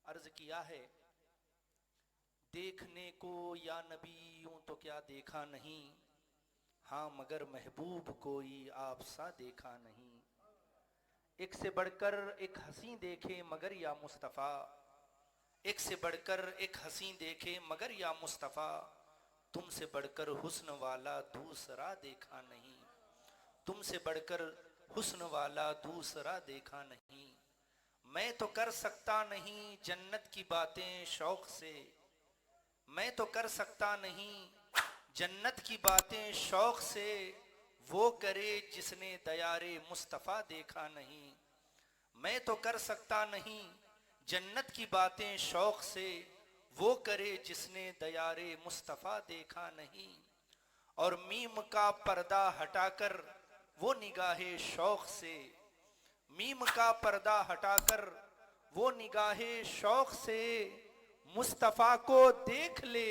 عرض کیا ہے، دیکھنے کو یا نبی یوں تو کیا دیکھا نہیں، ہاں مگر محبوب کوئی آپ سا دیکھا نہیں۔ ایک سے بڑھ کر ایک حسین دیکھے مگر یا مصطفیٰ، ایک سے بڑھ کر ایک حسین دیکھے مگر یا مصطفیٰ، تم سے بڑھ کر حسن والا دوسرا دیکھا نہیں، تم سے بڑھ کر حسن والا دوسرا دیکھا نہیں۔ میں تو کر سکتا نہیں جنت کی باتیں شوق سے، میں تو کر سکتا نہیں جنت کی باتیں شوق سے، وہ کرے جس نے دیار مصطفیٰ دیکھا نہیں۔ میں تو کر سکتا نہیں جنت کی باتیں شوق سے، وہ کرے جس نے دیار مصطفیٰ دیکھا نہیں۔ اور میم کا پردہ ہٹا کر وہ نگاہ شوق سے، میم کا پردہ ہٹا کر وہ نگاہ شوق سے، مصطفیٰ کو دیکھ لے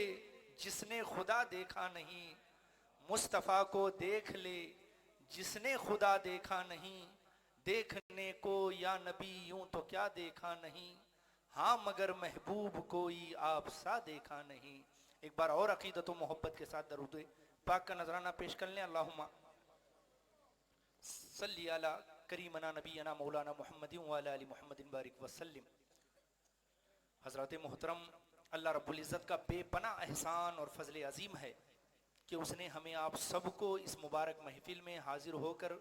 جس نے خدا دیکھا نہیں، مصطفیٰ کو دیکھ لے جس نے خدا دیکھا نہیں۔ دیکھنے کو یا نبی یوں تو کیا دیکھا نہیں، ہاں مگر محبوب کوئی آپ سا دیکھا نہیں۔ ایک بار اور عقیدت و محبت کے ساتھ درود پاک کا نذرانہ پیش کر لیں۔ اللہم صلی علی کریمنا نبینا مولانا محمد وعلی آل محمد بارک وسلم۔ حضرات محترم، اللہ رب العزت کا بے پناہ احسان اور فضل عظیم ہے کہ اس نے ہمیں آپ سب کو اس مبارک محفل میں حاضر ہو کر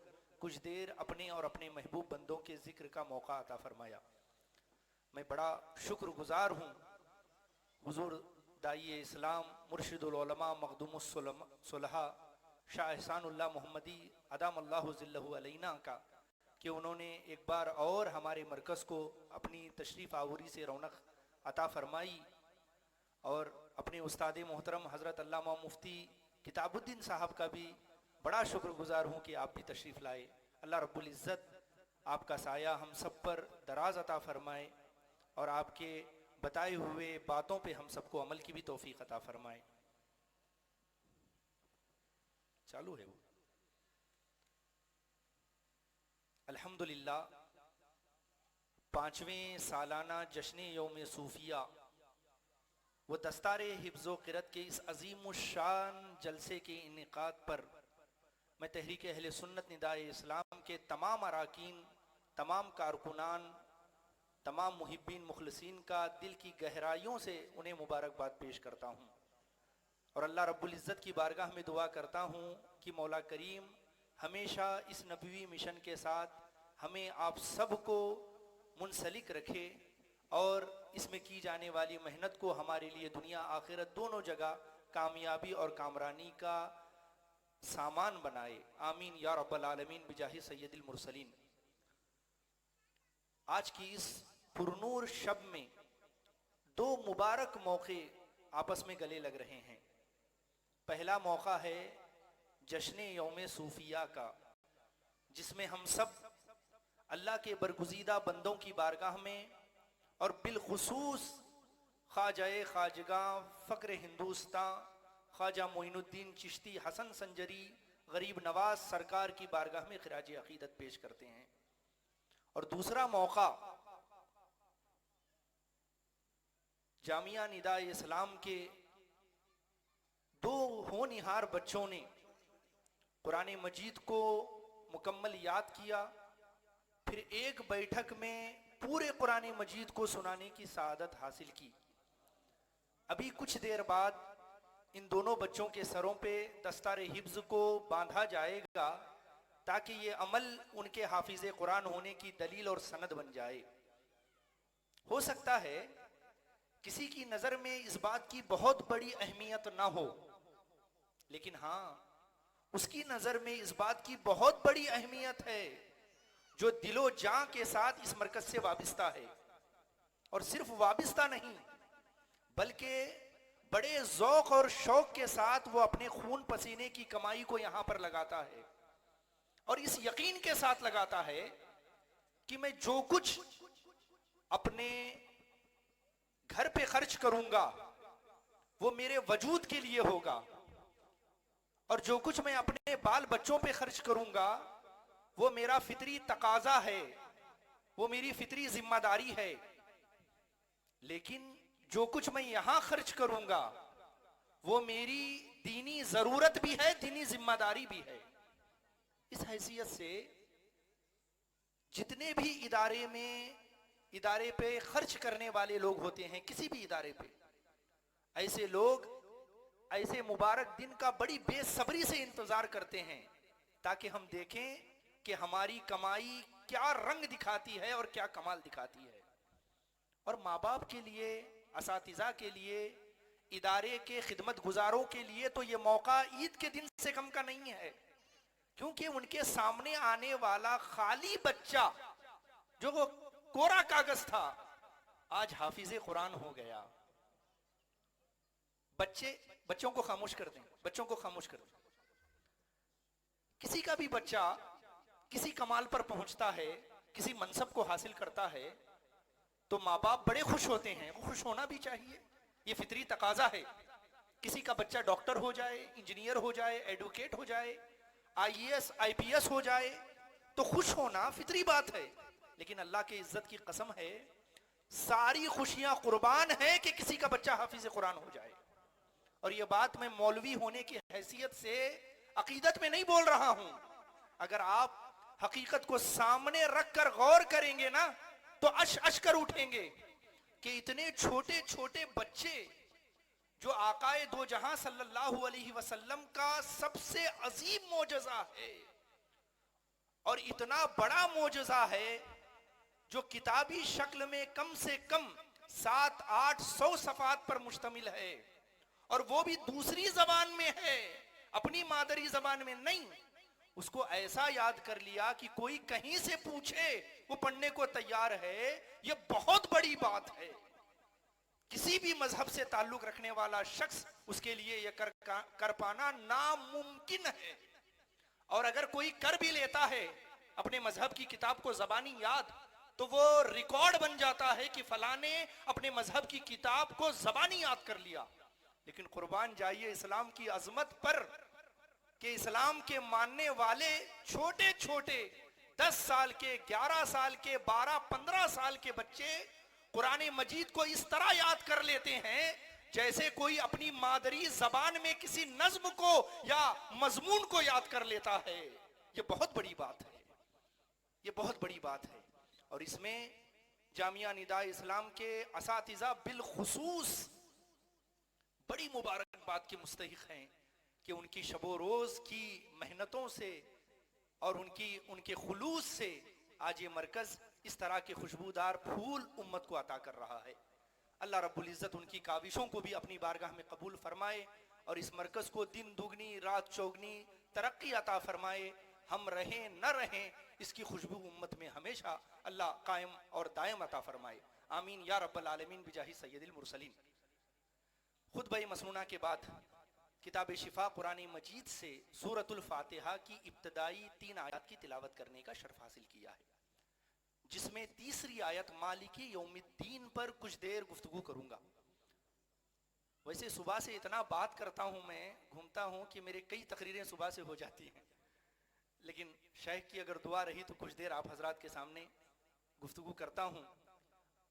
کچھ دیر اپنے اور اپنے محبوب بندوں کے ذکر کا موقع عطا فرمایا۔ میں بڑا شکر گزار ہوں حضور داعی اسلام مرشد العلماء مخدوم الصلحاء شاہ احسان اللہ محمدی ادام اللہ ظلہ علینا کا کہ انہوں نے ایک بار اور ہمارے مرکز کو اپنی تشریف آوری سے رونق عطا فرمائی، اور اپنے استاد محترم حضرت علامہ مفتی کتاب الدین صاحب کا بھی بڑا شکر گزار ہوں کہ آپ بھی تشریف لائے۔ اللہ رب العزت آپ کا سایہ ہم سب پر دراز عطا فرمائے، اور آپ کے بتائے ہوئے باتوں پہ ہم سب کو عمل کی بھی توفیق عطا فرمائے۔ چالو ہے وہ۔ الحمدللہ 5ویں سالانہ جشن یوم صوفیہ و دستار حفظ و قرأت کے اس عظیم الشان جلسے کے انعقاد پر میں تحریک اہل سنت ندائے اسلام کے تمام اراکین، تمام کارکنان، تمام محبین مخلصین کا دل کی گہرائیوں سے انہیں مبارکباد پیش کرتا ہوں، اور اللہ رب العزت کی بارگاہ میں دعا کرتا ہوں کہ مولا کریم ہمیشہ اس نبوی مشن کے ساتھ ہمیں آپ سب کو منسلک رکھے، اور اس میں کی جانے والی محنت کو ہمارے لیے دنیا آخرت دونوں جگہ کامیابی اور کامرانی کا سامان بنائے۔ آمین یا رب العالمین بجاہ سید المرسلین۔ آج کی اس پرنور شب میں دو مبارک موقع آپس میں گلے لگ رہے ہیں۔ پہلا موقع ہے جشن یوم صوفیہ کا، جس میں ہم سب اللہ کے برگزیدہ بندوں کی بارگاہ میں، اور بالخصوص خواجہ خواجگاں فقر ہندوستان خواجہ معین الدین چشتی حسن سنجری غریب نواز سرکار کی بارگاہ میں خراج عقیدت پیش کرتے ہیں۔ اور دوسرا موقع جامعہ ندائے اسلام کے دو ہونہار بچوں نے قرآن مجید کو مکمل یاد کیا، پھر ایک بیٹھک میں پورے قرآن مجید کو سنانے کی سعادت حاصل کی۔ ابھی کچھ دیر بعد ان دونوں بچوں کے سروں پہ دستار حفظ کو باندھا جائے گا تاکہ یہ عمل ان کے حافظ قرآن ہونے کی دلیل اور سند بن جائے۔ ہو سکتا ہے کسی کی نظر میں اس بات کی بہت بڑی اہمیت نہ ہو، لیکن ہاں اس کی نظر میں اس بات کی بہت بڑی اہمیت ہے جو دل و جاں کے ساتھ اس مرکز سے وابستہ ہے، اور صرف وابستہ نہیں بلکہ بڑے ذوق اور شوق کے ساتھ وہ اپنے خون پسینے کی کمائی کو یہاں پر لگاتا ہے، اور اس یقین کے ساتھ لگاتا ہے کہ میں جو کچھ اپنے گھر پہ خرچ کروں گا وہ میرے وجود کے لیے ہوگا، اور جو کچھ میں اپنے بال بچوں پہ خرچ کروں گا وہ میرا فطری تقاضا ہے، وہ میری فطری ذمہ داری ہے۔ لیکن جو کچھ میں یہاں خرچ کروں گا وہ میری دینی ضرورت بھی ہے، دینی ذمہ داری بھی ہے۔ اس حیثیت سے جتنے بھی ادارے پہ خرچ کرنے والے لوگ ہوتے ہیں، کسی بھی ادارے پہ، ایسے لوگ ایسے مبارک دن کا بڑی بے صبری سے انتظار کرتے ہیں تاکہ ہم دیکھیں کہ ہماری کمائی کیا رنگ دکھاتی ہے اور کیا کمال دکھاتی ہے۔ اور ماں باپ کے لیے، اساتذہ کے لیے، ادارے کے خدمت گزاروں کے لیے تو یہ موقع عید کے دن سے کم کا نہیں ہے، کیونکہ ان کے سامنے آنے والا خالی بچہ جو وہ کورا کاغذ تھا آج حافظ قرآن ہو گیا۔ بچوں کو خاموش کر دیں، بچوں کو خاموش کر دیں۔ کسی کا بھی بچہ کسی کمال پر پہنچتا ہے، کسی منصب کو حاصل کرتا ہے تو ماں باپ بڑے خوش ہوتے ہیں، وہ خوش ہونا بھی چاہیے، یہ فطری تقاضا ہے۔ کسی کا بچہ ڈاکٹر ہو جائے، انجینئر ہو جائے، ایڈوکیٹ ہو جائے، آئی A S I P S ہو جائے تو خوش ہونا فطری بات ہے، لیکن اللہ کے عزت کی قسم ہے ساری خوشیاں قربان ہیں کہ کسی کا بچہ حافظ قرآن ہو جائے۔ اور یہ بات میں مولوی ہونے کی حیثیت سے عقیدت میں نہیں بول رہا ہوں، اگر آپ حقیقت کو سامنے رکھ کر غور کریں گے نا تو اش کر اٹھیں گے کہ اتنے چھوٹے چھوٹے بچے جو آقائے دو جہاں صلی اللہ علیہ وسلم کا سب سے عظیم معجزہ ہے، اور اتنا بڑا معجزہ ہے جو کتابی شکل میں کم سے کم 700-800 صفحات پر مشتمل ہے، اور وہ بھی دوسری زبان میں ہے، اپنی مادری زبان میں نہیں، اس کو ایسا یاد کر لیا کہ کوئی کہیں سے پوچھے وہ پڑھنے کو تیار ہے، یہ بہت بڑی بات ہے۔ کسی بھی مذہب سے تعلق رکھنے والا شخص اس کے لیے یہ کر پانا ناممکن ہے، اور اگر کوئی کر بھی لیتا ہے اپنے مذہب کی کتاب کو زبانی یاد تو وہ ریکارڈ بن جاتا ہے کہ فلاں نے اپنے مذہب کی کتاب کو زبانی یاد کر لیا۔ لیکن قربان جائیے اسلام کی عظمت پر کہ اسلام کے ماننے والے چھوٹے چھوٹے 10 سال کے، 11 سال کے، 12-15 سال کے بچے قرآن مجید کو اس طرح یاد کر لیتے ہیں جیسے کوئی اپنی مادری زبان میں کسی نظم کو یا مضمون کو یاد کر لیتا ہے۔ یہ بہت بڑی بات ہے، یہ بہت بڑی بات ہے، اور اس میں جامعہ نداء اسلام کے اساتذہ بالخصوص بڑی مبارکباد کے مستحق ہیں کہ ان کی شب و روز کی محنتوں سے اور ان کے خلوص سے آج یہ مرکز اس طرح کے خوشبودار پھول امت کو عطا کر رہا ہے۔ اللہ رب العزت ان کی کاوشوں کو بھی اپنی بارگاہ میں قبول فرمائے اور اس مرکز کو دن دگنی رات چوگنی ترقی عطا فرمائے۔ ہم رہیں نہ رہیں اس کی خوشبو امت میں ہمیشہ اللہ قائم اور دائم عطا فرمائے، آمین یا رب العالمین بجاہ سید المرسلین۔ خطبہ مسنونہ کے بعد کتاب شفا قرآن مجید سے سورۃ الفاتحہ کی ابتدائی 3 آیات کی تلاوت کرنے کا شرف حاصل کیا ہے، جس میں تیسری آیت مالک یوم الدین پر کچھ دیر گفتگو کروں گا۔ ویسے صبح سے اتنا بات کرتا ہوں، میں گھومتا ہوں کہ میرے کئی تقریریں صبح سے ہو جاتی ہیں، لیکن شیخ کی اگر دعا رہی تو کچھ دیر آپ حضرات کے سامنے گفتگو کرتا ہوں۔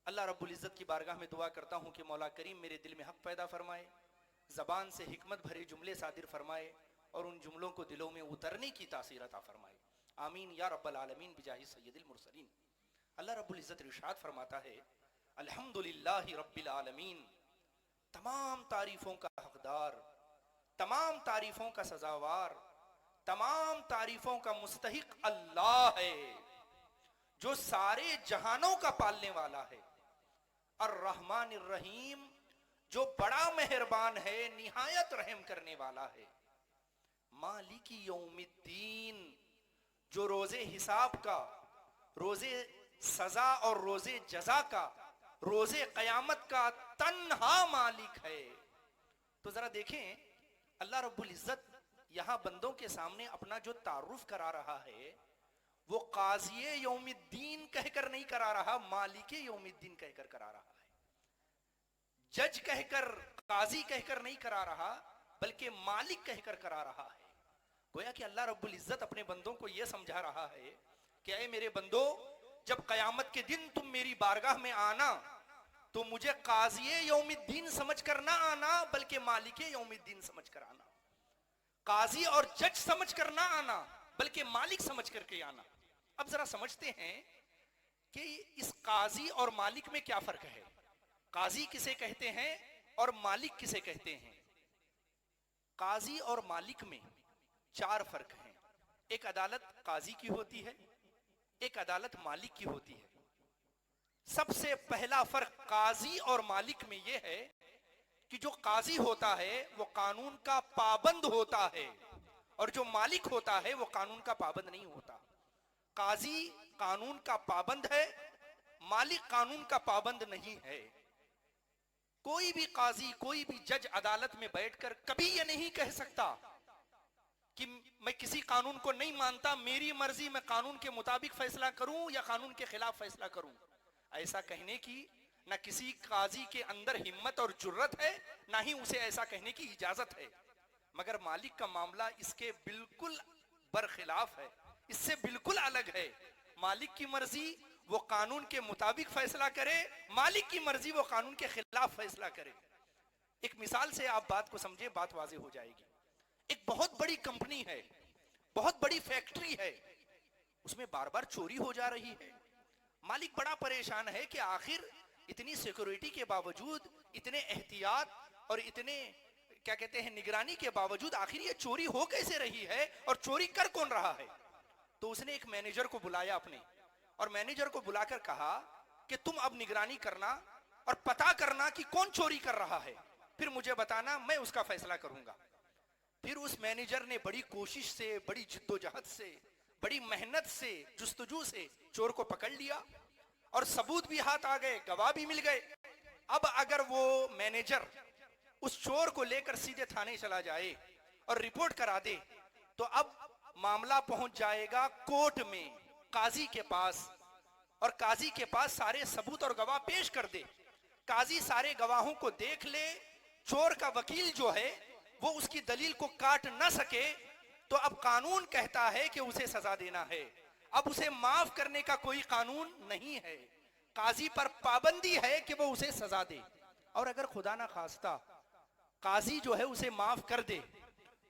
اللہ رب العزت کی بارگاہ میں دعا کرتا ہوں کہ مولا کریم میرے دل میں حق پیدا فرمائے، زبان سے حکمت بھرے جملے صادر فرمائے اور ان جملوں کو دلوں میں اترنے کی تاثیر عطا فرمائے، آمین یا رب العالمین بجاہ سید المرسلین۔ اللہ رب العزت ارشاد فرماتا ہے الحمدللہ رب العالمین، تمام تعریفوں کا حقدار، تمام تعریفوں کا سزاوار، تمام تعریفوں کا مستحق اللہ ہے جو سارے جہانوں کا پالنے والا ہے، الرحمن الرحیم جو بڑا مہربان ہے، نہایت رحم کرنے والا ہے، مالک یوم الدین جو روز حساب کا، روز سزا اور روز جزا کا، روز قیامت کا تنہا مالک ہے۔ تو ذرا دیکھیں اللہ رب العزت یہاں بندوں کے سامنے اپنا جو تعارف کرا رہا ہے وہ قاضی یوم الدین کہہ کر نہیں کرا رہا، مالک یوم الدین کہہ کر کرا رہا ہے، جج کہہ کر، قاضی کہہ کر نہیں کرا رہا بلکہ مالک کہہ کر کرا رہا ہے۔ گویا کہ اللہ رب العزت اپنے بندوں کو یہ سمجھا رہا ہے کہ اے میرے بندو، جب قیامت کے دن تم میری بارگاہ میں آنا تو مجھے قاضی یوم الدین سمجھ کر نہ آنا بلکہ مالک یوم الدین سمجھ کر آنا، قاضی اور جج سمجھ کر نہ آنا بلکہ مالک سمجھ کر کے آنا۔ اب ذرا سمجھتے ہیں کہ اس قاضی اور مالک میں کیا فرق ہے، قاضی کسے کہتے ہیں اور مالک کسے کہتے ہیں۔ قاضی اور مالک میں 4 فرق ہیں، ایک عدالت قاضی کی ہوتی ہے، ایک عدالت مالک کی ہوتی ہے۔ سب سے پہلا فرق قاضی اور مالک میں یہ ہے کہ جو قاضی ہوتا ہے وہ قانون کا پابند ہوتا ہے، اور جو مالک ہوتا ہے وہ قانون کا پابند نہیں ہوتا۔ قاضی قانون کا پابند ہے، مالک قانون کا پابند نہیں ہے۔ کوئی بھی قاضی، کوئی بھی جج عدالت میں بیٹھ کر کبھی یہ نہیں کہہ سکتا کہ میں کسی قانون کو نہیں مانتا، میری مرضی، میں قانون کے مطابق فیصلہ کروں یا قانون کے خلاف فیصلہ کروں۔ ایسا کہنے کی نہ کسی قاضی کے اندر ہمت اور جرت ہے، نہ ہی اسے ایسا کہنے کی اجازت ہے۔ مگر مالک کا معاملہ اس کے بالکل برخلاف ہے، اس سے بالکل الگ ہے۔ مالک کی مرضی وہ قانون کے مطابق فیصلہ کرے، مالک کی مرضی وہ قانون کے خلاف فیصلہ کرے۔ ایک مثال سے آپ بات کو سمجھے، بات واضح ہو جائے گی۔ ایک بہت بڑی کمپنی ہے، بہت بڑی فیکٹری ہے، اس میں بار بار چوری ہو جا رہی ہے۔ مالک بڑا پریشان ہے کہ آخر اتنی سیکورٹی کے باوجود، اتنے احتیاط اور اتنے کیا کہتے ہیں نگرانی کے باوجود آخر یہ چوری ہو کیسے رہی ہے اور چوری کر کون رہا ہے۔ تو اس نے ایک مینیجر کو بلایا اپنے، اور مینیجر کو بلا کر کہا کہ تم اب نگرانی کرنا اور پتا کرنا کہ کون چوری کر رہا ہے، پھر مجھے بتانا، میں اس کا فیصلہ کروں گا۔ پھر اس مینیجر نے بڑی کوشش سے، بڑی جدوجہد سے، بڑی محنت سے، جستجو سے چور کو پکڑ لیا، اور ثبوت بھی ہاتھ آ گئے، گواہ بھی مل گئے۔ اب اگر وہ مینیجر اس چور کو لے کر سیدھے تھانے چلا جائے اور رپورٹ کرا دے تو اب معاملہ پہنچ جائے گا کورٹ میں، قاضی کے پاس، اور قاضی کے پاس سارے ثبوت اور گواہ پیش کر دے۔ قاضی سارے گواہوں کو دیکھ لے، چور کا وکیل جو ہے وہ اس کی دلیل کو کاٹ نہ سکے، تو اب قانون کہتا ہے کہ اسے سزا دینا ہے، اب اسے معاف کرنے کا کوئی قانون نہیں ہے۔ قاضی پر پابندی ہے کہ وہ اسے سزا دے، اور اگر خدا نہ خواستہ قاضی جو ہے اسے معاف کر دے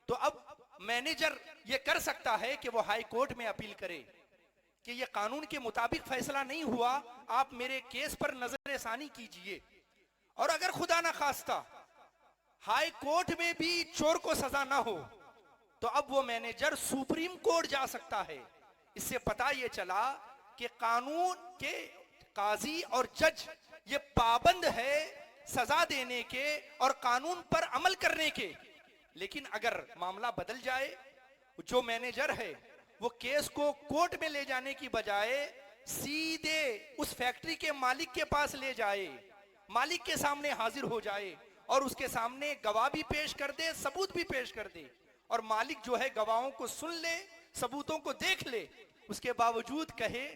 تو اب مینیجر یہ کر سکتا ہے کہ وہ ہائی کورٹ میں اپیل کرے کہ یہ قانون کے مطابق فیصلہ نہیں ہوا، آپ میرے کیس پر نظر ثانی کیجئے۔ اور اگر خدا نہ خواستہ ہائی کورٹ میں بھی چور کو سزا نہ ہو تو اب وہ مینیجر سپریم کورٹ جا سکتا ہے۔ اس سے پتہ یہ چلا کہ قانون کے قاضی اور جج یہ پابند ہے سزا دینے کے اور قانون پر عمل کرنے کے۔ لیکن اگر معاملہ بدل جائے، جو مینیجر ہے وہ کیس کو کورٹ میں لے جانے کی بجائے سیدھے اس فیکٹری کے مالک کے پاس لے جائے، مالک کے سامنے حاضر ہو جائے اور اس کے سامنے گواہ بھی پیش کر دے، ثبوت بھی پیش کر دے، اور مالک جو ہے گواہوں کو سن لے، ثبوتوں کو دیکھ لے، اس کے باوجود کہے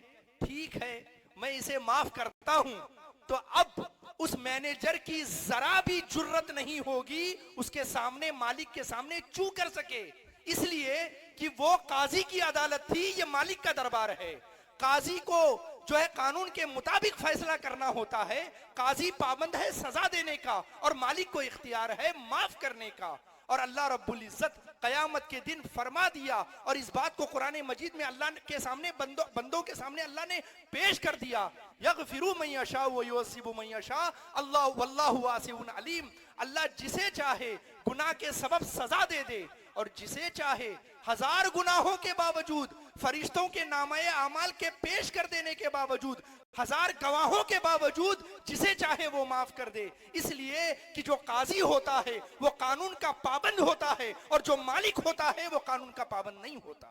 ٹھیک ہے میں اسے معاف کرتا ہوں، تو اب اس مینیجر کی ذرا بھی جرت نہیں ہوگی اس کے سامنے، مالک کے سامنے چو کر سکے، اس لیے کہ وہ قاضی کی عدالت تھی، یہ مالک کا دربار ہے۔ قاضی کو جو ہے قانون کے مطابق فیصلہ کرنا ہوتا ہے، قاضی پابند ہے سزا دینے کا، اور مالک کو اختیار ہے معاف کرنے کا۔ اور اللہ رب العزت قیامت کے دن فرما دیا، اور اس بات کو قرآن مجید میں اللہ کے سامنے بندوں کے سامنے اللہ نے پیش کر دیا، یغفر من یشاء ویعذب من یشاء اللہ واللہ واسع علیم۔ اللہ جسے چاہے گناہ کے سبب سزا دے دے، اور جسے چاہے ہزار گناہوں کے باوجود، فرشتوں کے نامہ اعمال کے پیش کر دینے کے باوجود، ہزار گواہوں کے باوجود جسے چاہے وہ معاف کر دے، اس لیے کہ جو قاضی ہوتا ہے وہ قانون کا پابند ہوتا ہے، اور جو مالک ہوتا ہے وہ قانون کا پابند نہیں ہوتا۔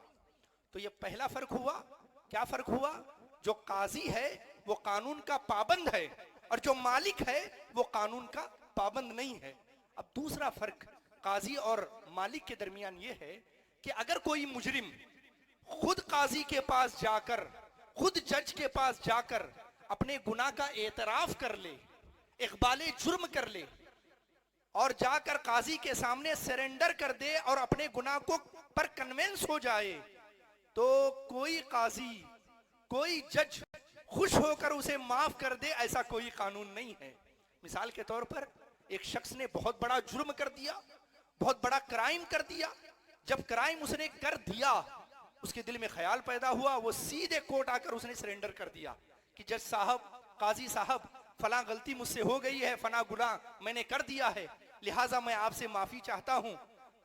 تو یہ پہلا فرق ہوا۔ کیا فرق ہوا؟ جو قاضی ہے وہ قانون کا پابند ہے، اور جو مالک ہے وہ قانون کا پابند نہیں ہے۔ اب دوسرا فرق قاضی اور مالک کے درمیان یہ ہے کہ اگر کوئی مجرم خود قاضی کے پاس جا کر، خود جج کے پاس جا کر اپنے گناہ کا اعتراف کر لے، اقبال جرم کر لے، اور جا کر قاضی کے سامنے سرنڈر کر دے اور اپنے گناہ کو پر کنونس ہو جائے، تو کوئی قاضی، کوئی جج خوش ہو کر اسے معاف کر دے، ایسا کوئی قانون نہیں ہے۔ مثال کے طور پر ایک شخص نے بہت بڑا جرم کر دیا، بہت بڑا کرائم کر دیا. جب کرائم اس نے کر دیا، اس کے دل میں خیال پیدا ہوا، وہ سیدھے کورٹ آ کر اس نے سرنڈر کر دیا کہ جج صاحب، قاضی صاحب، فلاں غلطی مجھ سے ہو گئی ہے، فلاں گناہ میں نے کر دیا ہے، لہٰذا میں آپ سے معافی چاہتا ہوں،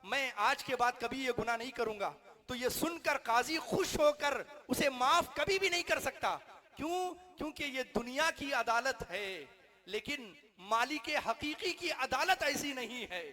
میں آج کے بعد کبھی یہ گناہ نہیں کروں گا. تو یہ سن کر قاضی خوش ہو کر اسے معاف کبھی بھی نہیں کر سکتا. کیوں؟ کیونکہ یہ دنیا کی عدالت ہے، لیکن مالک حقیقی کی عدالت ایسی نہیں ہے.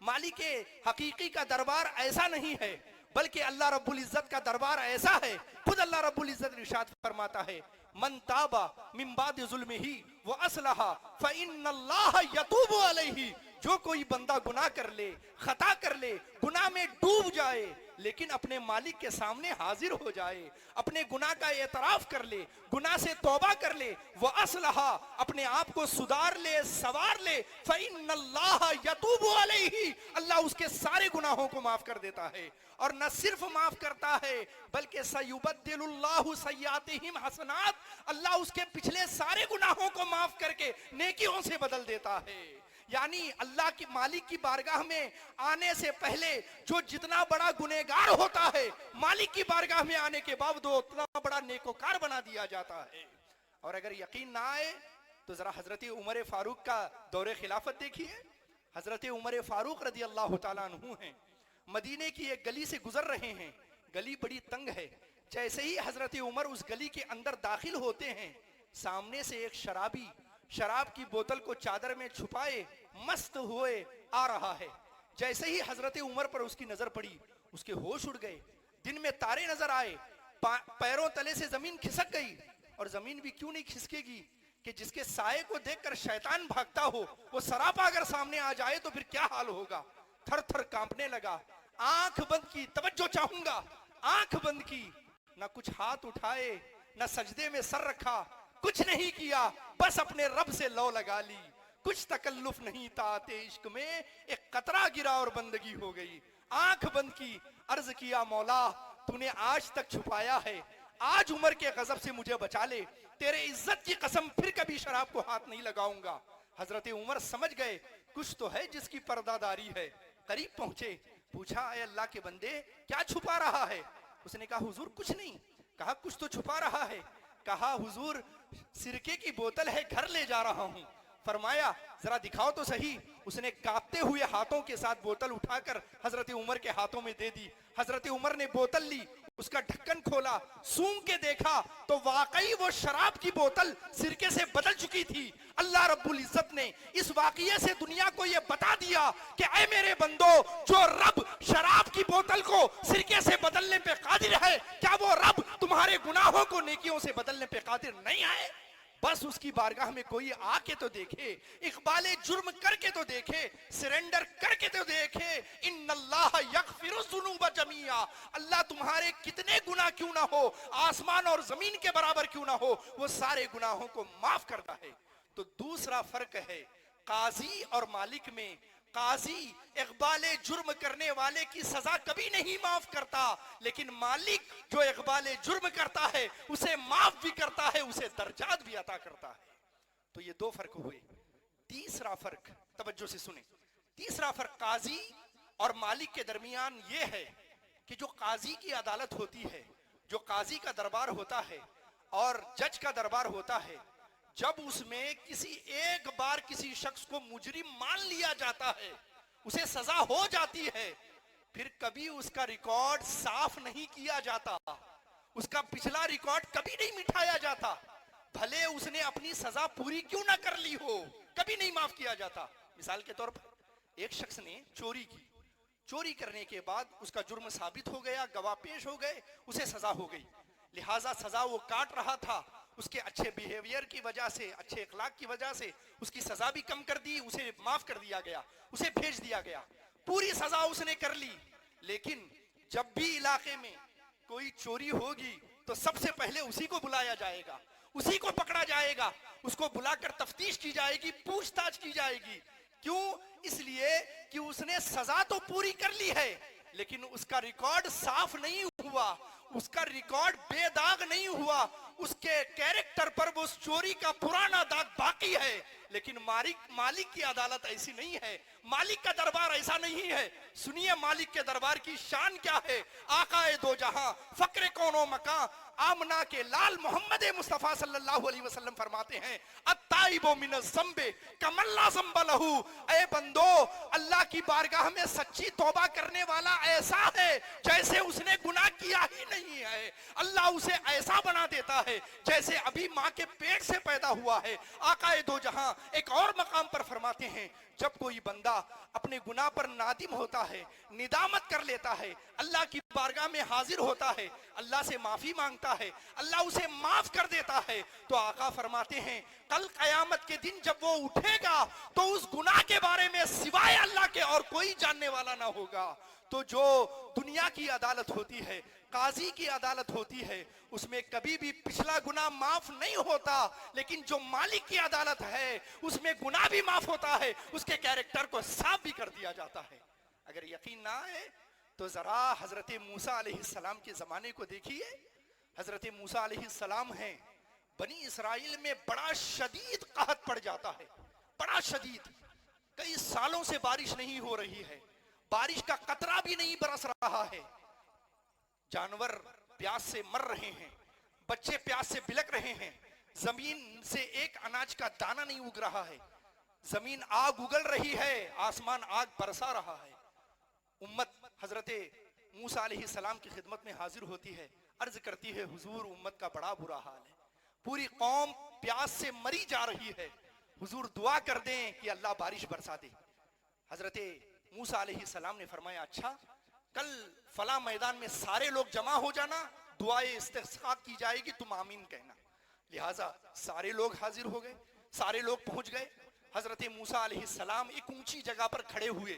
مالک حقیقی کا دربار ایسا نہیں ہے، بلکہ اللہ رب العزت کا دربار ایسا ہے. خود اللہ رب العزت ارشاد فرماتا ہے، من تاب من بعد ظلمہ واصلح فإن اللہ یتوب علیہ. جو کوئی بندہ گناہ کر لے، خطا کر لے، گناہ میں ڈوب جائے، لیکن اپنے مالک کے سامنے حاضر ہو جائے، اپنے گناہ کا اعتراف کر لے، گناہ سے توبہ کر لے، وَأَصْلَحَ اپنے آپ کو سدھار لے، سوار لے، فَإِنَّ اللَّهَ يَتُوبُ عَلَيْهِ اللہ اس کے سارے گناہوں کو معاف کر دیتا ہے. اور نہ صرف معاف کرتا ہے بلکہ سَيُبَدِّلُ اللَّهُ سَيِّئَاتِهِمْ حَسَنَاتٍ اللہ اس کے پچھلے سارے گناہوں کو معاف کر کے نیکیوں سے بدل دیتا ہے. یعنی اللہ کی مالک کی بارگاہ میں آنے سے پہلے جو جتنا بڑا گنہگار ہوتا ہے، مالک کی بارگاہ میں آنے کے بعد وہ اتنا بڑا نیکوکار بنا دیا جاتا ہے. اور اگر یقین نہ آئے تو ذرا حضرت عمر فاروق کا دور خلافت دیکھیے. حضرت عمر فاروق رضی اللہ تعالیٰ عنہ ہیں، مدینے کی ایک گلی سے گزر رہے ہیں، گلی بڑی تنگ ہے. جیسے ہی حضرت عمر اس گلی کے اندر داخل ہوتے ہیں، سامنے سے ایک شرابی شراب کی بوتل کو چادر میں چھپائے مست ہوئے آ رہا ہے. جیسے ہی حضرت عمر پر اس کی نظر پڑی، اس کے ہوش اڑ گئے. دن میں تارے نظر آئے، پیروں تلے سے زمین کھسک گئی. اور زمین بھی کیوں نہیں کھسکے گی کہ جس کے سائے کو دیکھ کر شیطان بھاگتا ہو، وہ سراپا اگر سامنے آ جائے تو پھر کیا حال ہوگا. تھر تھر کانپنے لگا. آنکھ بند کی، توجہ چاہوں گا، آنکھ بند کی، نہ کچھ ہاتھ اٹھائے، نہ سجدے میں سر رکھا، کچھ نہیں کیا، بس اپنے رب سے لو لگا لی. کچھ تکلف نہیں طاعت عشق میں، ایک قطرہ گرا اور بندگی ہو گئی. آنکھ بند کی، عرض کیا مولا تو نے آج تک چھپایا ہے، آج عمر کے غضب سے مجھے بچا لے، تیرے عزت کی قسم پھر کبھی شراب کو ہاتھ نہیں لگاؤں گا. حضرت عمر سمجھ گئے کچھ تو ہے جس کی پردہ داری ہے. قریب پہنچے، پوچھا اے اللہ کے بندے کیا چھپا رہا ہے؟ اس نے کہا حضور کچھ نہیں. کہا کچھ تو چھپا رہا ہے. کہا حضور سرکے کی بوتل ہے، گھر لے جا رہا ہوں. فرمایا ذرا دکھاؤ تو صحیح. اس نے کانپتے ہوئے ہاتھوں کے ساتھ بوتل اٹھا کر حضرت عمر کے ہاتھوں میں دے دی. حضرت عمر نے بوتل لی، اس کا ڈھکن کھولا، سونگ کے دیکھا تو واقعی وہ شراب کی بوتل سرکے سے بدل چکی تھی. اللہ رب العزت نے اس واقعے سے دنیا کو یہ بتا دیا کہ اے میرے بندو، جو رب شراب کی بوتل کو سرکے سے بدلنے پہ قادر ہے، کیا وہ رب تمہارے گناہوں کو نیکیوں سے بدلنے پہ قادر نہیں ہے؟ بس اس کی بارگاہ میں کوئی آ کے تو دیکھے، اقبال جرم کر کے تو دیکھے، سرنڈر کر کے تو دیکھے. ان اللہ یغفر الذنوب جميعا اللہ تمہارے کتنے گناہ کیوں نہ ہو، آسمان اور زمین کے برابر کیوں نہ ہو، وہ سارے گناہوں کو معاف کرتا ہے. تو دوسرا فرق ہے قاضی اور مالک میں. قاضی اقبال جرم کرنے والے کی سزا کبھی نہیں معاف کرتا، لیکن مالک جو اقبال جرم کرتا ہے اسے معاف بھی کرتا ہے، اسے درجات بھی عطا کرتا ہے. تو یہ دو فرق ہوئے. تیسرا فرق توجہ سے سنیں. تیسرا فرق قاضی اور مالک کے درمیان یہ ہے کہ جو قاضی کی عدالت ہوتی ہے، جو قاضی کا دربار ہوتا ہے اور جج کا دربار ہوتا ہے، جب اس میں کسی ایک بار کسی شخص کو مجرم مان لیا جاتا ہے، اسے سزا ہو جاتی ہے، پھر کبھی اس کا ریکارڈ صاف نہیں کیا جاتا، اس کا پچھلا ریکارڈ کبھی نہیں مٹھایا جاتا. بھلے اس نے اپنی سزا پوری کیوں نہ کر لی ہو، کبھی نہیں معاف کیا جاتا. مثال کے طور پر ایک شخص نے چوری کی، چوری کرنے کے بعد اس کا جرم ثابت ہو گیا، گواہ پیش ہو گئے، اسے سزا ہو گئی. لہٰذا سزا وہ کاٹ رہا تھا، اس کے اچھے بیہیویئر کی وجہ سے، اچھے اخلاق کی وجہ سے اس کی سزا بھی کم کر دی، اسے معاف کر دیا گیا، اسے بھیج دیا گیا، پوری سزا اس نے کر لی. لیکن جب بھی علاقے میں کوئی چوری ہوگی تو سب سے پہلے اسی کو بلایا جائے گا، اسی کو پکڑا جائے گا، اس کو بلا کر تفتیش کی جائے گی، پوچھ تاچھ کی جائے گی. کیوں؟ اس لیے کہ اس نے سزا تو پوری کر لی ہے، لیکن اس کا ریکارڈ صاف نہیں ہوا، اس کا ریکارڈ بے داغ نہیں ہوا، اس کے کیریکٹر پر وہ چوری کا پرانا داغ باقی ہے، لیکن مالک کی عدالت ایسی نہیں ہے، مالک کا دربار ایسا نہیں ہے۔ سنیے مالک کے دربار کی شان کیا ہے۔ آقا دو جہاں، فقر کون و مکان، آمنہ کے لال محمد مصطفیٰ صلی اللہ علیہ وسلم فرماتے ہیں التائب من الذنب کمن لا ذنب لہ، اے بندو اللہ کی بارگاہ میں سچی توبہ کرنے والا ایسا ہے جیسے اس نے گناہ کیا ہی نہیں ہے۔ اللہ اسے ایسا بنا دیتا ہے جیسے ابھی ماں کے پیٹ سے پیدا ہوا ہے۔ آقا دو جہاں ایک اور مقام پر فرماتے ہیں جب کوئی بندہ اپنے گناہ پر نادم ہوتا ہے، ندامت کر لیتا ہے، اللہ کی بارگاہ میں حاضر ہوتا ہے، اللہ سے معافی مانگتا ہے، اللہ اسے معاف کر دیتا ہے، تو آقا فرماتے ہیں کل قیامت کے دن جب وہ اٹھے گا تو اس گناہ کے بارے میں سوائے اللہ کے اور کوئی جاننے والا نہ ہوگا۔ تو جو دنیا کی عدالت ہوتی ہے، قاضی کی عدالت ہوتی ہے، اس میں کبھی بھی پچھلا گناہ معاف نہیں ہوتا، لیکن جو مالک کی عدالت ہے اس میں گناہ بھی معاف ہوتا ہے، اس کے کیریکٹر کو صاف بھی کر دیا جاتا ہے۔ اگر یقین نہ ہے تو ذرا حضرت موسیٰ علیہ السلام کے زمانے کو دیکھیے۔ حضرت موسیٰ علیہ السلام ہیں، بنی اسرائیل میں بڑا شدید قحط پڑ جاتا ہے، بڑا شدید، کئی سالوں سے بارش نہیں ہو رہی ہے، بارش کا قطرہ بھی نہیں برس رہا ہے، جانور پیاس سے مر رہے ہیں، بچے پیاس سے بلک رہے ہیں، زمین سے ایک اناج کا دانہ نہیں اگ رہا ہے، زمین آگ اگل رہی ہے، آسمان آگ برسا رہا ہے۔ امت حضرت موسیٰ علیہ السلام کی خدمت میں حاضر ہوتی ہے، عرض کرتی ہے حضور امت کا بڑا برا حال ہے، پوری قوم پیاس سے مری جا رہی ہے، حضور دعا کر دیں کہ اللہ بارش برسا دے۔ حضرت موسیٰ علیہ السلام نے فرمایا اچھا، کل فلاں میدان میں سارے لوگ جمع ہو جانا، دعائے استسقاء کی جائے گی، تم آمین کہنا۔ لہٰذا سارے لوگ حاضر ہو گئے، سارے لوگ پہنچ گئے۔ حضرت موسیٰ علیہ السلام ایک اونچی جگہ پر کھڑے ہوئے،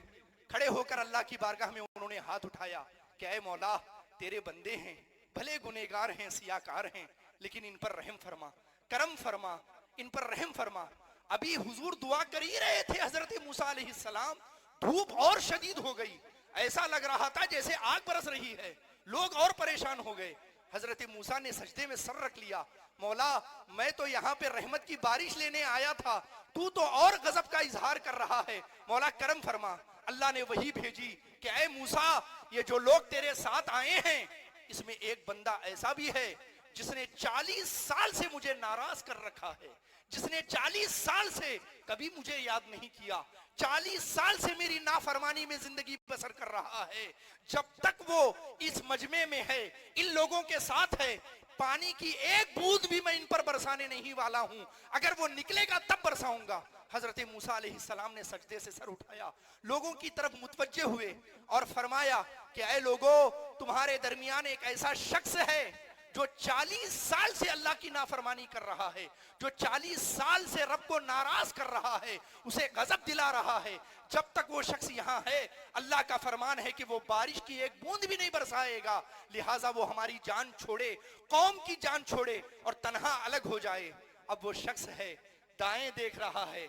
کھڑے ہو کر اللہ کی بارگاہ میں انہوں نے ہاتھ اٹھایا کہ اے مولا تیرے بندے ہیں، بھلے گنہگار ہیں، سیاکار ہیں، لیکن ان پر رحم فرما، کرم فرما، ان پر رحم فرما۔ ابھی حضور دعا کر ہی رہے تھے حضرت موسیٰ علیہ السلام، دھوپ اور شدید ہو گئی، ایسا لگ رہا تھا جیسے آگ برس رہی ہے، لوگ اور پریشان ہو گئے۔ حضرت موسیٰ نے سجدے میں سر رکھ لیا، مولا میں تو یہاں پہ رحمت کی بارش لینے آیا تھا، تو اور غضب کا اظہار کر رہا ہے، مولا کرم فرما۔ اللہ نے وہی بھیجی کہ اے موسیٰ یہ جو لوگ تیرے ساتھ آئے ہیں اس میں ایک بندہ ایسا بھی ہے جس نے 40 سال سے مجھے ناراض کر رکھا ہے، جس نے 40 سال سے کبھی مجھے یاد نہیں کیا، 40 سال سے میری نافرمانی میں زندگی بسر کر رہا ہے، جب تک وہ اس مجمع میں ہے، ان لوگوں کے ساتھ ہے، پانی کی ایک بوند بھی میں ان پر برسانے نہیں والا ہوں، اگر وہ نکلے گا تب برساؤں گا۔ حضرت موسیٰ علیہ السلام نے سجدے سے سر اٹھایا، لوگوں کی طرف متوجہ ہوئے اور فرمایا کہ اے لوگو تمہارے درمیان ایک ایسا شخص ہے جو 40 سال سے اللہ کی نافرمانی کر رہا ہے، جو 40 سال سے رب کو ناراض کر رہا ہے، اسے غضب دلا رہا ہے، جب تک وہ شخص یہاں ہے اللہ کا فرمان ہے کہ وہ بارش کی ایک بوند بھی نہیں برسائے گا، لہٰذا وہ ہماری جان چھوڑے، قوم کی جان چھوڑے اور تنہا الگ ہو جائے۔ اب وہ شخص ہے، دائیں دیکھ رہا ہے،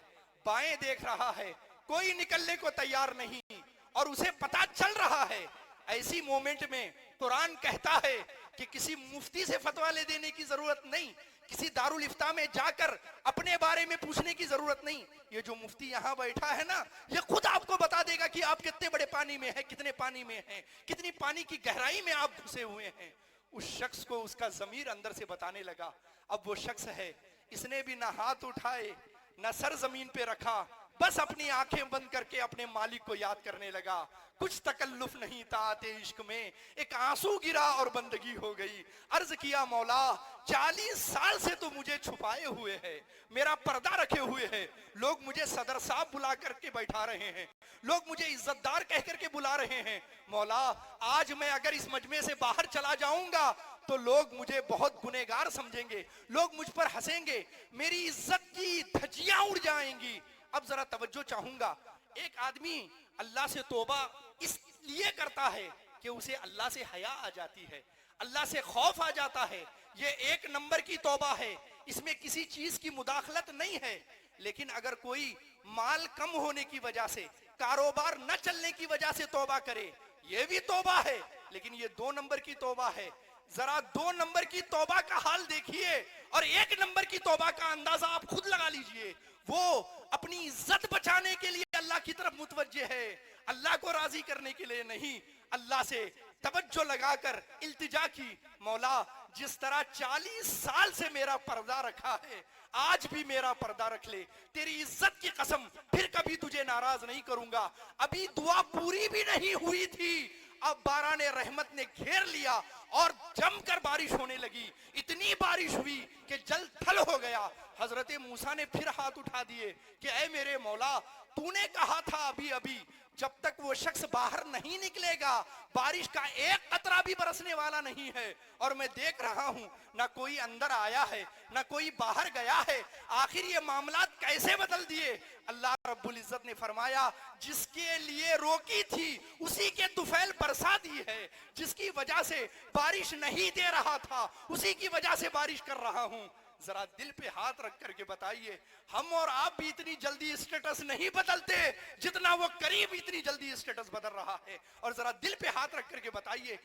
بائیں دیکھ رہا ہے، کوئی نکلنے کو تیار نہیں، اور اسے پتا چل رہا ہے۔ ایسی مومنٹ میں قرآن کہتا ہے کہ کسی مفتی سے فتویٰ لے دینے کی ضرورت نہیں، کسی دارالافتاء میں جا کر اپنے بارے میں پوچھنے کی ضرورت نہیں، یہ جو مفتی یہاں بیٹھا ہے نا یہ خود آپ کو بتا دے گا کہ آپ کتنے بڑے پانی میں ہیں، کتنے پانی میں ہیں، کتنی پانی کی گہرائی میں آپ گھسے ہوئے ہیں۔ اس شخص کو اس کا ضمیر اندر سے بتانے لگا۔ اب وہ شخص ہے، اس نے بھی نہ ہاتھ اٹھائے نہ سر زمین پہ رکھا، بس اپنی آنکھیں بند کر کے اپنے مالک کو یاد کرنے لگا، کچھ تکلف نہیں طاعت عشق میں، ایک آنسو گرا اور بندگی ہو گئی۔ عرض کیا مولا 40 سال سے تو مجھے چھپائے ہوئے ہے، میرا پردہ رکھے ہوئے ہے، لوگ مجھے صدر صاحب بلا کر کے بیٹھا رہے ہیں، لوگ مجھے عزت دار کہہ کر کے بلا رہے ہیں، مولا آج میں اگر اس مجمع سے باہر چلا جاؤں گا تو لوگ مجھے بہت گنہگار سمجھیں گے، لوگ مجھ پر ہنسیں گے، میری عزت کی دھجیاں اڑ جائیں گی۔ اب ذرا توجہ چاہوں گا، ایک آدمی اللہ سے توبہ اس لیے کرتا ہے کہ اسے اللہ سے حیا آ جاتی ہے، اللہ سے خوف آ جاتا ہے، یہ 1 نمبر کی توبہ ہے، اس میں کسی چیز کی مداخلت نہیں ہے۔ لیکن اگر کوئی مال کم ہونے کی وجہ سے، کاروبار نہ چلنے کی وجہ سے توبہ کرے، یہ بھی توبہ ہے، لیکن یہ 2 نمبر کی توبہ ہے۔ ذرا 2 نمبر کی توبہ کا حال دیکھیے اور 1 نمبر کی توبہ کا اندازہ آپ خود لگا لیجئے. وہ اپنی عزت بچانے کے لیے اللہ کی طرف متوجہ ہے، اللہ کو راضی کرنے کے لیے نہیں. اللہ سے توجہ لگا کر التجا کی، مولا جس طرح 40 سال سے میرا پردہ رکھا ہے آج بھی میرا پردہ رکھ لے، تیری عزت کی قسم پھر کبھی تجھے ناراض نہیں کروں گا. ابھی دعا پوری بھی نہیں ہوئی تھی، اب باران رحمت نے گھیر لیا اور جم کر بارش ہونے لگی. اتنی بارش ہوئی کہ جل تھل ہو گیا. حضرت موسیٰ نے پھر ہاتھ اٹھا دیے کہ اے میرے مولا، تو نے کہا تھا ابھی ابھی جب تک وہ شخص باہر نہیں نکلے گا بارش کا ایک قطرہ بھی برسنے والا نہیں ہے، اور میں دیکھ رہا ہوں نہ کوئی اندر آیا ہے نہ کوئی باہر گیا ہے. آخر یہ معاملات کیسے بدل دیے؟ اللہ رب العزت نے فرمایا جس کے لیے روکی تھی اسی کے طفیل برسا دی ہے، جس کی وجہ سے بارش نہیں دے رہا تھا اسی کی وجہ سے بارش کر رہا ہوں. ذرا دل پہ ہاتھ رکھ کر کے بتائیے، ہم اور آپ بھی اتنی جلدی اسٹیٹس نہیں بدلتے جتنا وہ قریب اتنی جلدی اسٹیٹس بدل رہا ہے. اور ذرا دل پہ ہاتھ رکھ کر کے بتائیے،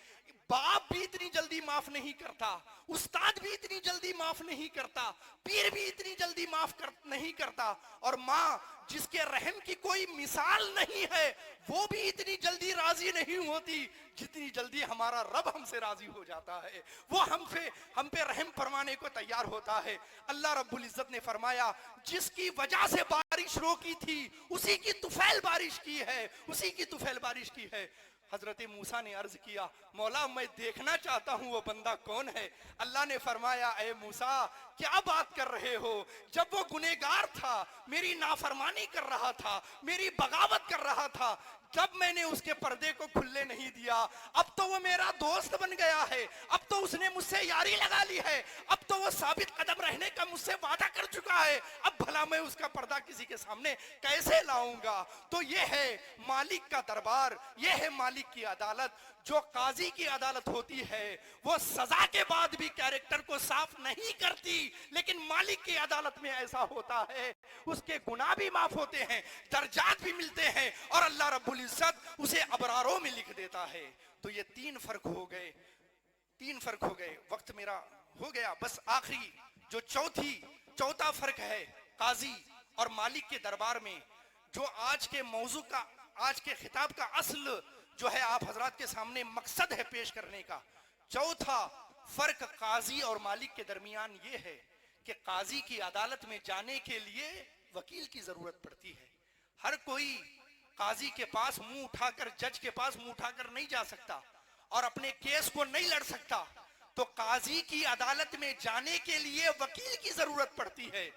باپ بھی اتنی جلدی معاف نہیں کرتا، استاد بھی اتنی جلدی معاف نہیں کرتا، پیر بھی اتنی جلدی معاف نہیں کرتا، اور ماں جس کے رحم کی کوئی مثال نہیں ہے وہ بھی اتنی جلدی راضی نہیں ہوتی جتنی جلدی ہمارا رب ہم سے راضی ہو جاتا ہے. وہ ہم پہ رحم فرمانے کو تیار ہوتا ہے. اللہ رب العزت نے فرمایا جس کی وجہ سے بارش روکی تھی اسی کی طفیل بارش کی ہے، اسی کی طفیل بارش کی ہے. حضرت موسیٰ نے عرض کیا مولا میں دیکھنا چاہتا ہوں وہ بندہ کون ہے. اللہ نے فرمایا اے موسیٰ کیا بات کر رہے ہو؟ جب وہ گنہگار تھا، میری نافرمانی کر رہا تھا، میری بغاوت کر رہا تھا، جب میں نے اس کے پردے کو کھلنے نہیں دیا، اب تو وہ میرا دوست بن گیا ہے، اب تو اس نے مجھ سے یاری لگا لی ہے، اب تو وہ ثابت قدم رہنے کا مجھ سے وعدہ کر چکا ہے، اب بھلا میں اس کا پردہ کسی کے سامنے کیسے لاؤں گا؟ تو یہ ہے مالک کا دربار، یہ ہے مالک کی عدالت. جو قاضی کی عدالت ہوتی ہے وہ سزا کے بعد بھی کیریکٹر کو صاف نہیں کرتی، لیکن مالک کی عدالت میں ایسا ہوتا ہے اس کے گناہ بھی معاف ہوتے ہیں، درجات بھی ملتے ہیں، اور اللہ رب العزت اسے ابراروں میں لکھ دیتا ہے. تو یہ 3 فرق ہو گئے، 3 فرق ہو گئے. وقت میرا ہو گیا، بس آخری جو چوتھا فرق ہے قاضی اور مالک کے دربار میں، جو آج کے موضوع کا، آج کے خطاب کا اصل جو ہے آپ حضرات کے سامنے مقصد ہے پیش کرنے کا. چوتھا فرق قاضی اور مالک کے درمیان یہ ہے کہ قاضی کی عدالت میں جانے کے لیے وکیل کی ضرورت پڑتی ہے. ہر کوئی قاضی کے پاس منہ اٹھا کر، جج کے پاس منہ اٹھا کر نہیں جا سکتا اور اپنے کیس کو نہیں لڑ سکتا. تو قاضی کی عدالت میں جانے کے لیے وکیل کی ضرورت پڑتی ہے،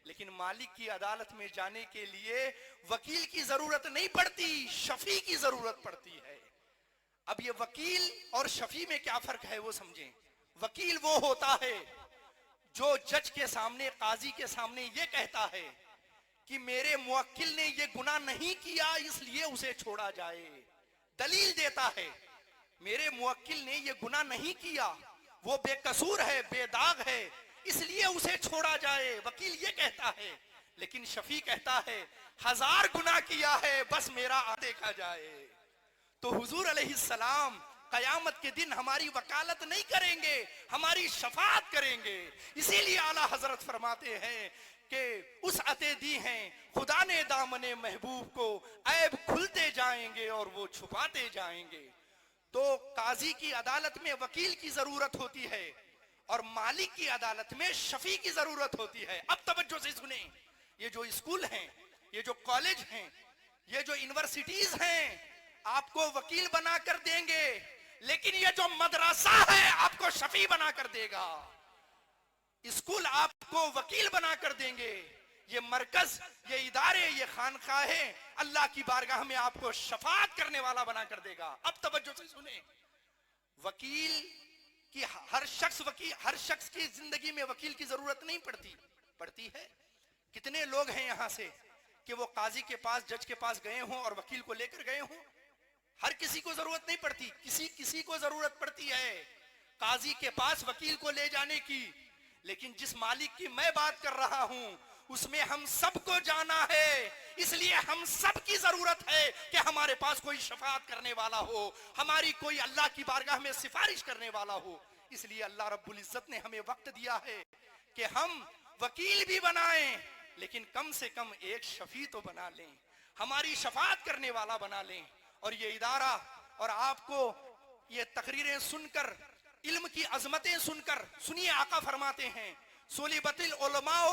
لیکن مالک کی عدالت میں جانے کے لیے وکیل کی ضرورت نہیں پڑتی، شفیع کی ضرورت پڑتی ہے. اب یہ وکیل اور شفیع میں کیا فرق ہے وہ سمجھیں. وکیل وہ ہوتا ہے جو جج کے سامنے، قاضی کے سامنے یہ کہتا ہے کہ میرے موکل نے یہ گناہ نہیں کیا اس لیے اسے چھوڑا جائے، دلیل دیتا ہے میرے موکل نے یہ گناہ نہیں کیا، وہ بے قصور ہے، بے داغ ہے، اس لیے اسے چھوڑا جائے. وکیل یہ کہتا ہے. لیکن شفیع کہتا ہے 1000 گناہ کیا ہے بس میرا دیکھا جائے. تو حضور علیہ السلام قیامت کے دن ہماری وکالت نہیں کریں گے، ہماری شفاعت کریں گے. اسی لیے اعلیٰ حضرت فرماتے ہیں کہ اس عطے دی ہیں خدا نے دامن محبوب کو، عیب کھلتے جائیں گے اور وہ چھپاتے جائیں گے. تو قاضی کی عدالت میں وکیل کی ضرورت ہوتی ہے اور مالک کی عدالت میں شفیع کی ضرورت ہوتی ہے. اب توجہ سے سنیں، یہ جو اسکول ہیں، یہ جو کالج ہیں، یہ جو یونیورسٹیز ہیں آپ کو وکیل بنا کر دیں گے، لیکن یہ جو مدرسہ ہے آپ کو شفیع بنا کر دے گا. اسکول آپ کو وکیل بنا کر دیں گے، یہ مرکز، یہ ادارے، یہ خانقاہیں اللہ کی بارگاہ میں آپ کو شفاعت کرنے والا بنا کر دے گا. اب توجہ سے سنیں، وکیل کی ہر شخص کی زندگی میں وکیل کی ضرورت نہیں پڑتی ہے. کتنے لوگ ہیں یہاں سے کہ وہ قاضی کے پاس، جج کے پاس گئے ہوں اور وکیل کو لے کر گئے ہوں؟ ہر کسی کو ضرورت نہیں پڑتی، کسی کو ضرورت پڑتی ہے قاضی کے پاس وکیل کو لے جانے کی. لیکن جس مالک کی میں بات کر رہا ہوں اس میں ہم سب کو جانا ہے، اس لیے ہم سب کی ضرورت ہے کہ ہمارے پاس کوئی شفاعت کرنے والا ہو، ہماری کوئی اللہ کی بارگاہ میں سفارش کرنے والا ہو. اس لیے اللہ رب العزت نے ہمیں وقت دیا ہے کہ ہم وکیل بھی بنائیں لیکن کم سے کم ایک شفیع تو بنا لیں، ہماری شفاعت کرنے والا بنا لیں۔ اور یہ ادارہ اور آپ کو یہ تقریریں سن کر، علم کی عظمتیں سن کر، سنیے آقا فرماتے ہیں سلبت العلماء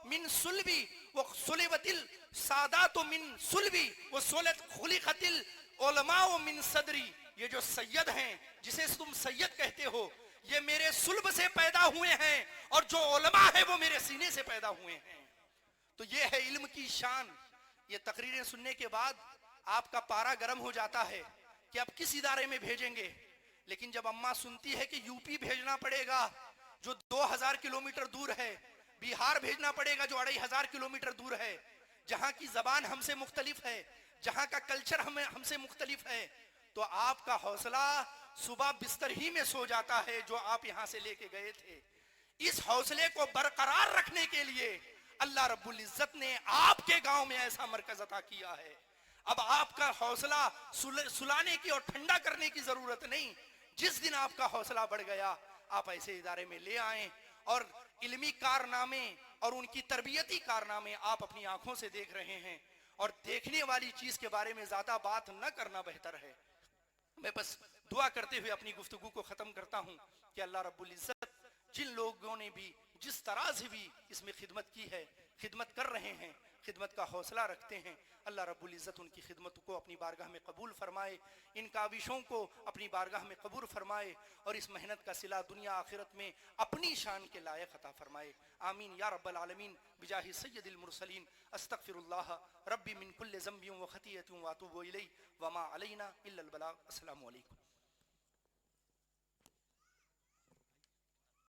من صلبی وسلبت السادات من صلبی خلقت العلماء من صدری۔ یہ جو سید ہیں جسے تم سید کہتے ہو، یہ میرے صلب سے پیدا ہوئے ہیں، اور جو علماء ہے وہ میرے سینے سے پیدا ہوئے ہیں۔ تو یہ ہے علم کی شان۔ یہ تقریریں سننے کے بعد آپ کا پارا گرم ہو جاتا ہے کہ اب کس ادارے میں بھیجیں گے، لیکن جب اماں سنتی ہے کہ یو پی بھیجنا پڑے گا جو 2000 کلومیٹر دور ہے، بہار بھیجنا پڑے گا جو 2500 کلومیٹر دور ہے، جہاں کی زبان ہم سے مختلف ہے، جہاں کا کلچر ہم سے مختلف ہے، تو آپ کا حوصلہ صبح بستر ہی میں سو جاتا ہے جو آپ یہاں سے لے کے گئے تھے۔ اس حوصلے کو برقرار رکھنے کے لیے اللہ رب العزت نے آپ کے گاؤں میں ایسا مرکز عطا کیا ہے۔ اب آپ کا حوصلہ سلانے کی اور ٹھنڈا کرنے کی ضرورت نہیں۔ جس دن آپ کا حوصلہ بڑھ گیا، آپ ایسے ادارے میں لے آئیں اور علمی کارنامے اور ان کی تربیتی کارنامے آپ اپنی آنکھوں سے دیکھ رہے ہیں، اور دیکھنے والی چیز کے بارے میں زیادہ بات نہ کرنا بہتر ہے۔ میں بس دعا کرتے ہوئے اپنی گفتگو کو ختم کرتا ہوں کہ اللہ رب العزت جن لوگوں نے بھی جس طرح سے بھی اس میں خدمت کی ہے، خدمت کر رہے ہیں، خدمت کا حوصلہ رکھتے ہیں، اللہ رب العزت ان کی خدمت کو اپنی بارگاہ میں قبول فرمائے، ان کاوشوں کو اپنی بارگاہ میں قبول فرمائے، اور اس محنت کا صلہ دنیا آخرت میں اپنی شان کے لائق عطا فرمائے۔ آمین یا رب العالمین بجاہ سید المرسلین۔ استغفر اللہ ربی من کل ذنب و خطیئۃ واتوب الیہ وما علینا الا البلاغ۔ السلام علیکم۔